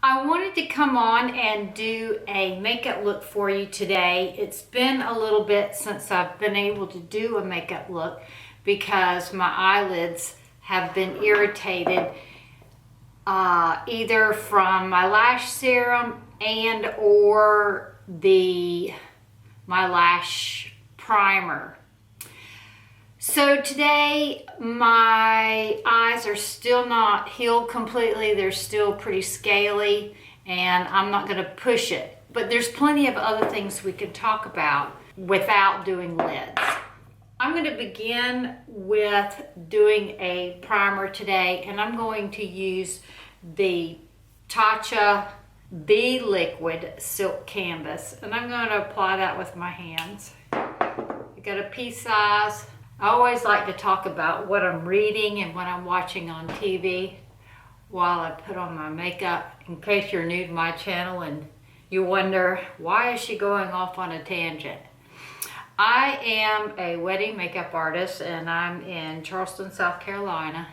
I wanted to come on and do a makeup look for you today. It's been a little bit since I've been able to do a makeup look because my eyelids have been irritated either from my lash serum and or my lash primer. So today my eyes are still not healed completely. They're still pretty scaly and I'm not going to push it. But there's plenty of other things we could talk about without doing lids. I'm going to begin with doing a primer today, and I'm going to use the Tatcha Be Liquid Silk Canvas, and I'm going to apply that with my hands. I got a pea size. I always like to talk about what I'm reading and what I'm watching on TV while I put on my makeup, in case you're new to my channel and you wonder, why is she going off on a tangent? I am a wedding makeup artist and I'm in Charleston, South Carolina.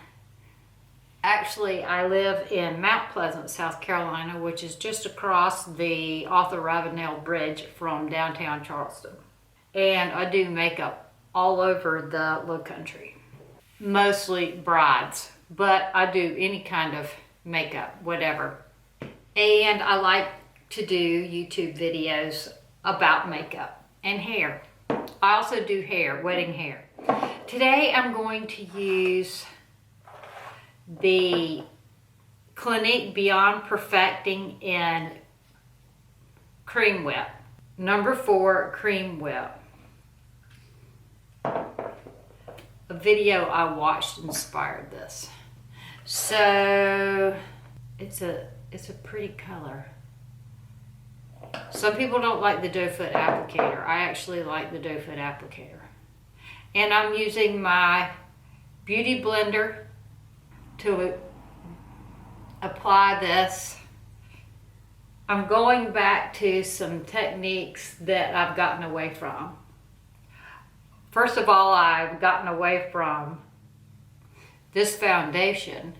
Actually, I live in Mount Pleasant, South Carolina, which is just across the Arthur Ravenel Bridge from downtown Charleston. And I do makeup all over the Low Country, mostly brides, but I do any kind of makeup, whatever. And I like to do YouTube videos about makeup and hair. I also do hair, wedding hair. Today I'm going to use the Clinique Beyond Perfecting in Cream Whip, number 4 Cream Whip. A video I watched inspired this. So it's a pretty color. Some people don't like the doe foot applicator. I actually like the doe foot applicator. And I'm using my BeautyBlender to apply this. I'm going back to some techniques that I've gotten away from. First of all, I've gotten away from this foundation,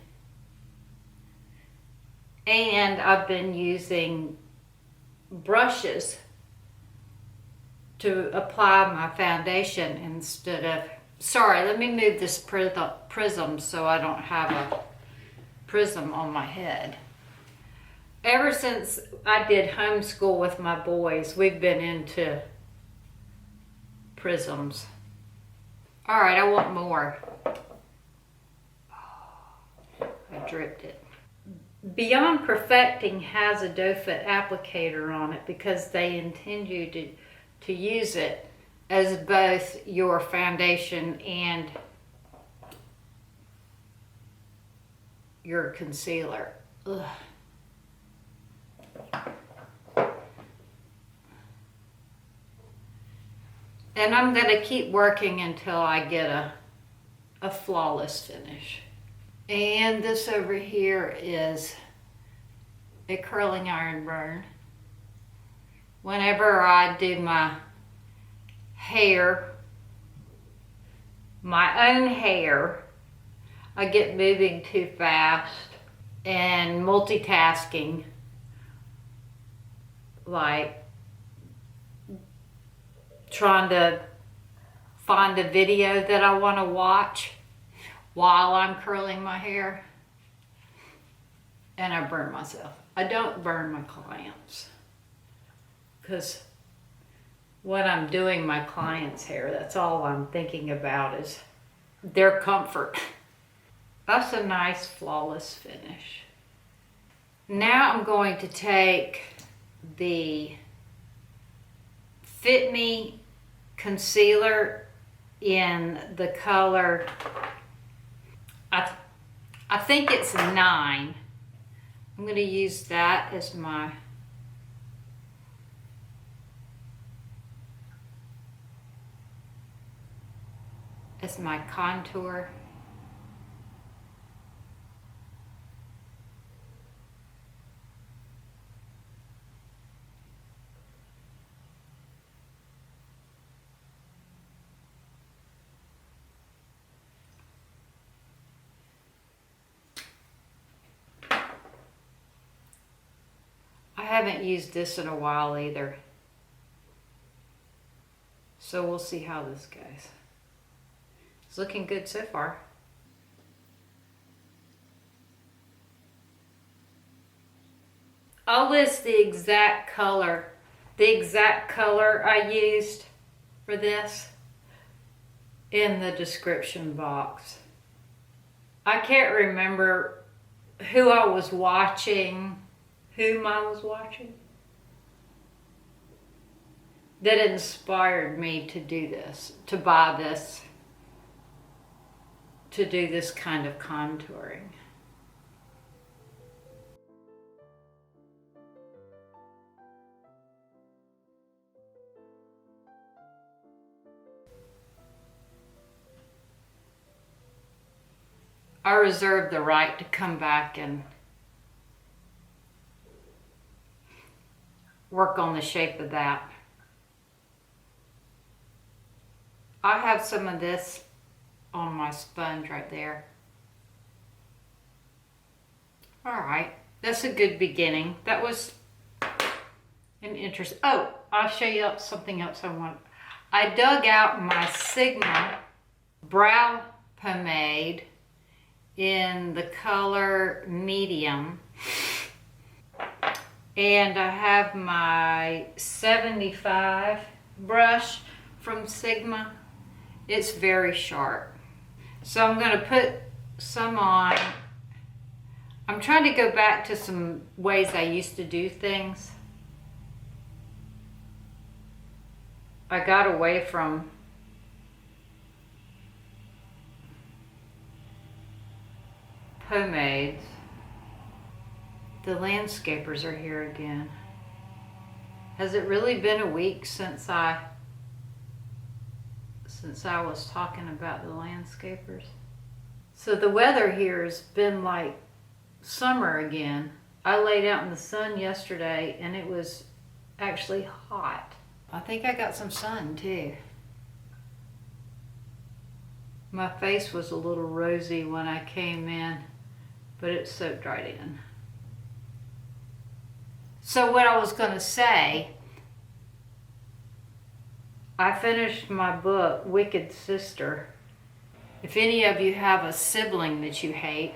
and I've been using brushes to apply my foundation instead of, sorry, let me move this prism so I don't have a prism on my head. Ever since I did homeschool with my boys, we've been into prisms. All right, I want more. I dripped it. Beyond Perfecting has a doe foot applicator on it because they intend you to use it as both your foundation and your concealer. Ugh. And I'm going to keep working until I get a flawless finish. And this over here is a curling iron burn. Whenever I do my hair, my own hair, I get moving too fast and multitasking, like trying to find a video that I want to watch while I'm curling my hair, and I burn myself. I don't burn my clients because when I'm doing my clients' hair, that's all I'm thinking about is their comfort. That's a nice flawless finish. Now I'm going to take the Fit Me concealer in the color, I think it's 9. I'm going to use that as my contour. haven't used this in a while either. So we'll see how this goes. It's looking good so far. I'll list the exact color I used for this in the description box. I can't remember whom I was watching, that inspired me to do this, to buy this, to do this kind of contouring. I reserve the right to come back and work on the shape of that. I have some of this on my sponge right there. All right, that's a good beginning. That was an interest. Oh, I'll show you something else I want. I dug out my Sigma brow pomade in the color medium, and I have my 75 brush from Sigma. It's very sharp, so I'm going to put some on. I'm trying to go back to some ways I used to do things. I got away from pomades. The landscapers are here again. Has it really been a week since I was talking about the landscapers? So the weather here has been like summer again. I laid out in the sun yesterday and it was actually hot. I think I got some sun too. My face was a little rosy when I came in, but it soaked right in. So what I was going to say, I finished my book, Wicked Sister. If any of you have a sibling that you hate,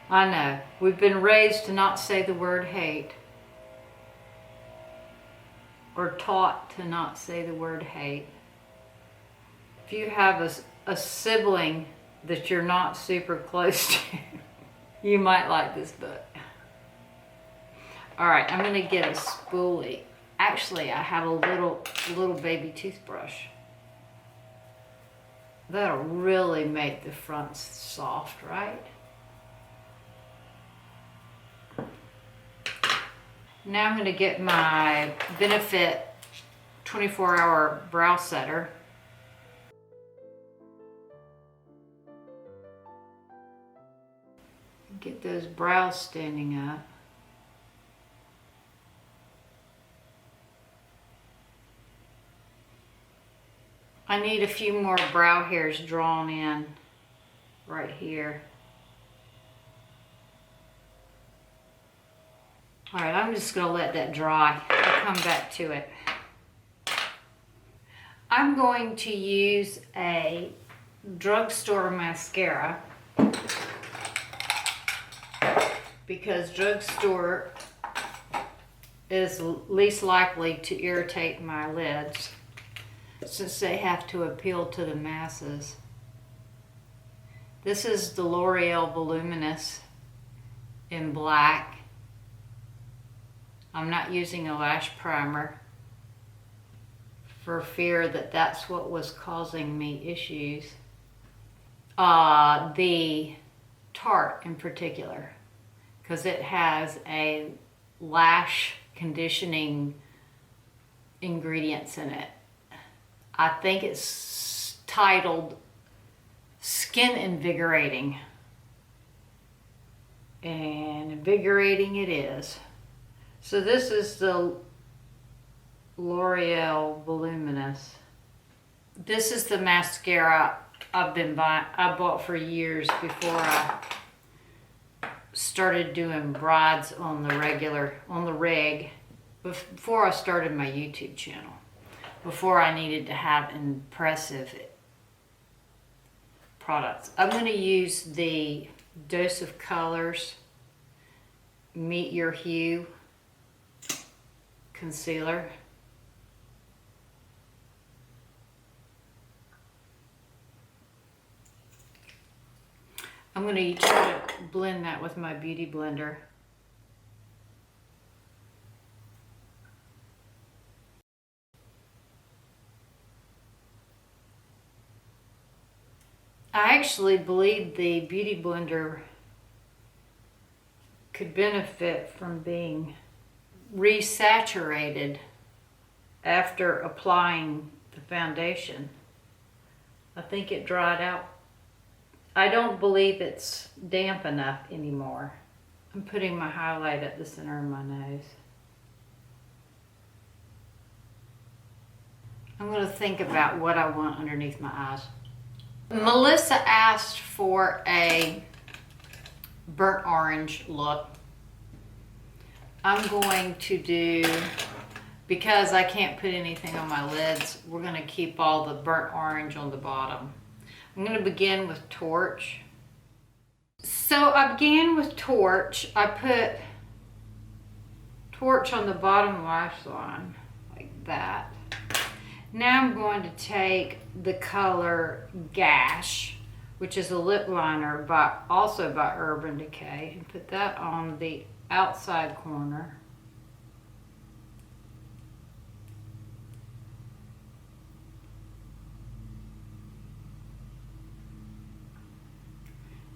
I know, we've been raised to not say the word hate, or taught to not say the word hate. If you have a sibling that you're not super close to, you might like this book. All right, I'm gonna get a spoolie. Actually, I have a little baby toothbrush. That'll really make the fronts soft, right? Now I'm gonna get my Benefit 24-hour brow setter. Get those brows standing up. I need a few more brow hairs drawn in right here. All right, I'm just gonna let that dry. I'll come back to it. I'm going to use a drugstore mascara because drugstore is least likely to irritate my lids since they have to appeal to the masses. This is the L'Oreal Voluminous in black. I'm not using a lash primer for fear that that's what was causing me issues. The Tarte in particular, because it has a lash conditioning ingredients in it. I think it's titled Skin Invigorating, and invigorating it is. So this is the L'Oreal Voluminous. This is the mascara I bought for years before I started doing brides on the rig, before I started my YouTube channel, before I needed to have impressive products. I'm going to use the Dose of Colors Meet Your Hue concealer. I'm going to try to blend that with my Beauty Blender. I actually believe the Beauty Blender could benefit from being resaturated after applying the foundation. I think it dried out. I don't believe it's damp enough anymore. I'm putting my highlight at the center of my nose. I'm going to think about what I want underneath my eyes. Melissa asked for a burnt orange look. I'm going to do, because I can't put anything on my lids, we're going to keep all the burnt orange on the bottom. I'm going to begin with Torch. So I began with Torch. I put Torch on the bottom lash line, like that. Now I'm going to take the color Gash, which is a lip liner also by Urban Decay, and put that on the outside corner.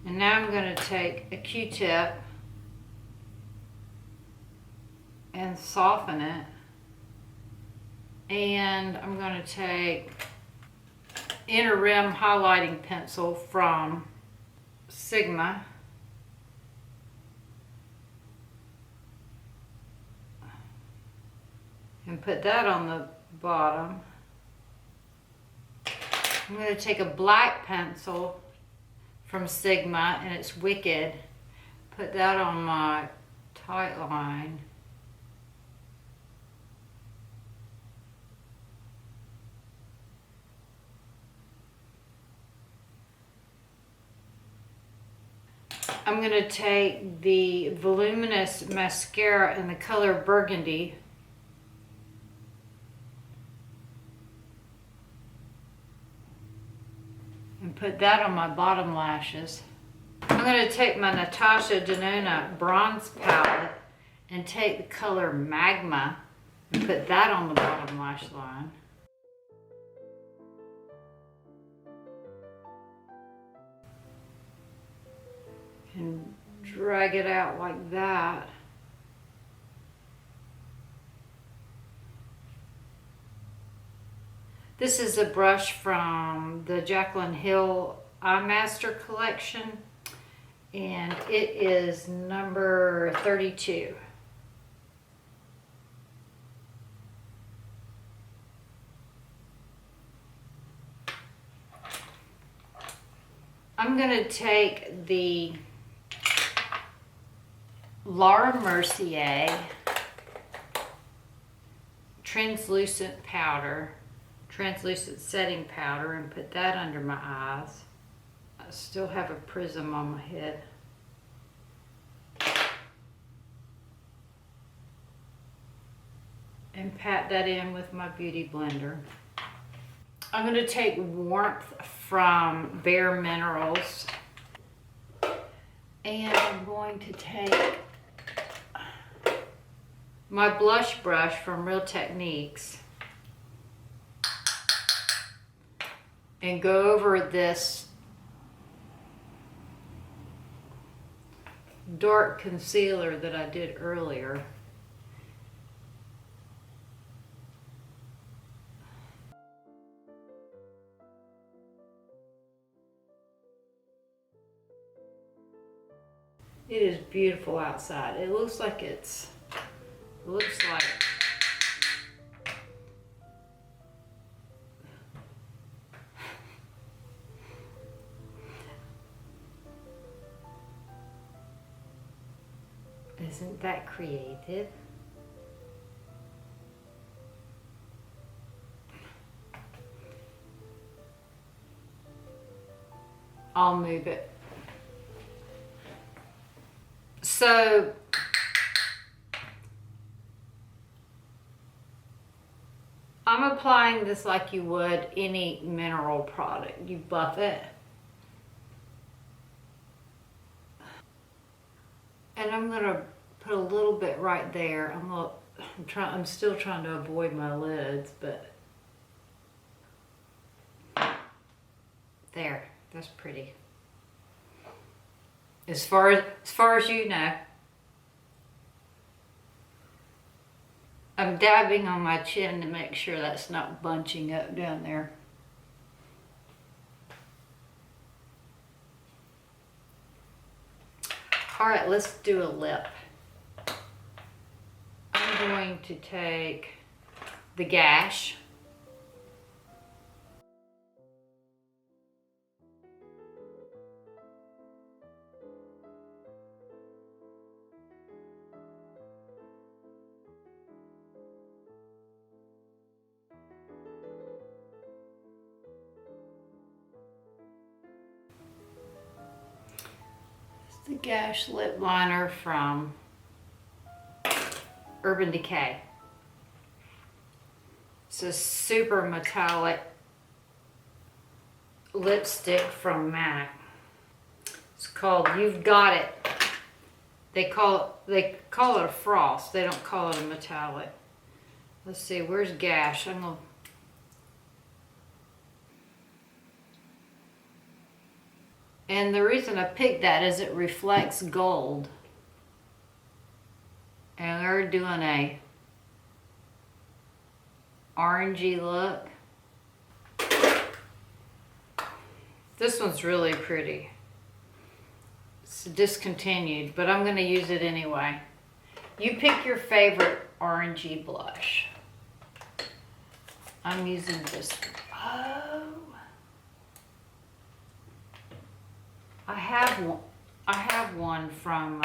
And now I'm going to take a Q-tip and soften it. And I'm going to take Inner Rim highlighting pencil from Sigma. And put that on the bottom. I'm going to take a black pencil from Sigma, and it's Wicked. Put that on my tight line. I'm going to take the voluminous mascara in the color Burgundy. And put that on my bottom lashes. I'm going to take my Natasha Denona bronze palette and take the color Magma and put that on the bottom lash line. And drag it out like that. This is a brush from the Jaclyn Hill Eye Master collection, and it is number 32. I'm going to take the Laura Mercier translucent setting powder, and put that under my eyes. I still have a prism on my head. And pat that in with my Beauty Blender. I'm going to take Warmth from Bare Minerals, and I'm going to take my blush brush from Real Techniques and go over this dark concealer that I did earlier. It is beautiful outside. It looks like Isn't that creative? I'll move it. So I'm applying this like you would any mineral product. You buff it. And I'm gonna put a little bit right there. I'm still trying to avoid my lids, but there, that's pretty. As far as you know. I'm dabbing on my chin to make sure that's not bunching up down there. All right, let's do a lip. I'm going to take the Gash. The Gash Lip Liner from Urban Decay. It's a super metallic lipstick from MAC. It's called You've Got It. They call it a frost. They don't call it a metallic. Let's see, where's Gash? And the reason I picked that is it reflects gold. And they're doing a orangey look. This one's really pretty. It's discontinued, but I'm gonna use it anyway. You pick your favorite orangey blush. I'm using this. Oh. I have one from,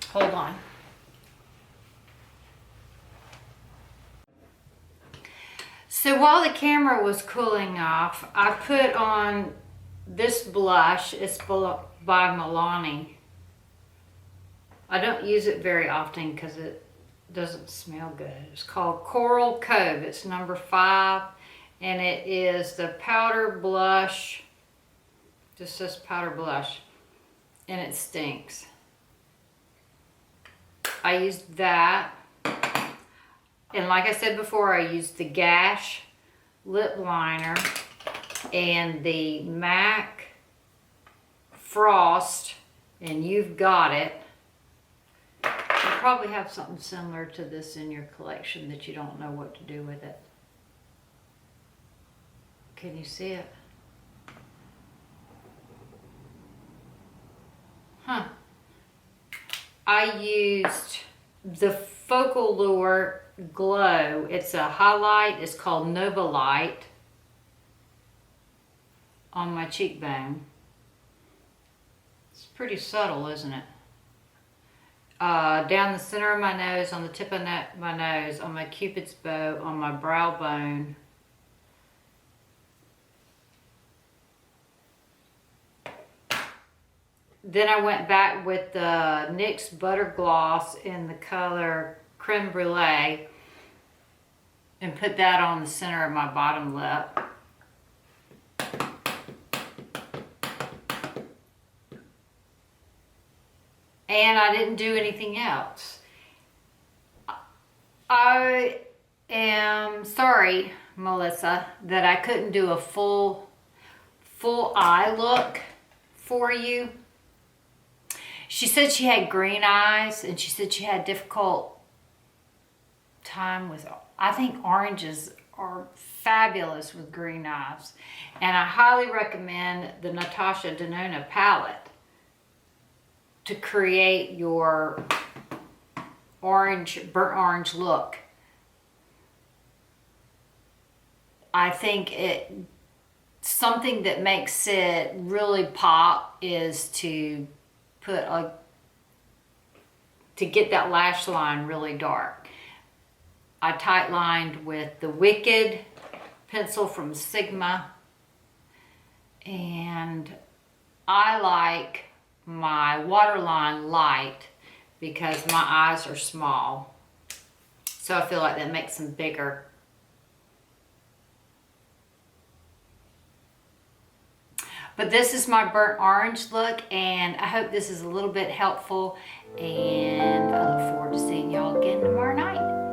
hold on. So while the camera was cooling off, I put on this blush. It's by Milani. I don't use it very often because it doesn't smell good. It's called Coral Cove. It's number 5. And it is the powder blush, just says powder blush, and it stinks. I used that, and like I said before, I used the Gash Lip Liner and the MAC Frost, and You've Got It. You probably have something similar to this in your collection that you don't know what to do with it. Can you see it? Huh. I used the Focal Lure Glow. It's a highlight. It's called Nova Light on my cheekbone. It's pretty subtle, isn't it? Down the center of my nose, on the tip of my nose, on my Cupid's bow, on my brow bone. Then I went back with the NYX Butter Gloss in the color Creme Brulee and put that on the center of my bottom lip. And I didn't do anything else. I am sorry, Melissa, that I couldn't do a full eye look for you. She said she had green eyes, and she said she had difficult time with, I think oranges are fabulous with green eyes. And I highly recommend the Natasha Denona palette to create your burnt orange look. I think something that makes it really pop is to to get that lash line really dark. I tight lined with the Wicked pencil from Sigma, and I like my waterline light because my eyes are small, so I feel like that makes them bigger. But this is my burnt orange look, and I hope this is a little bit helpful, and I look forward to seeing y'all again tomorrow night.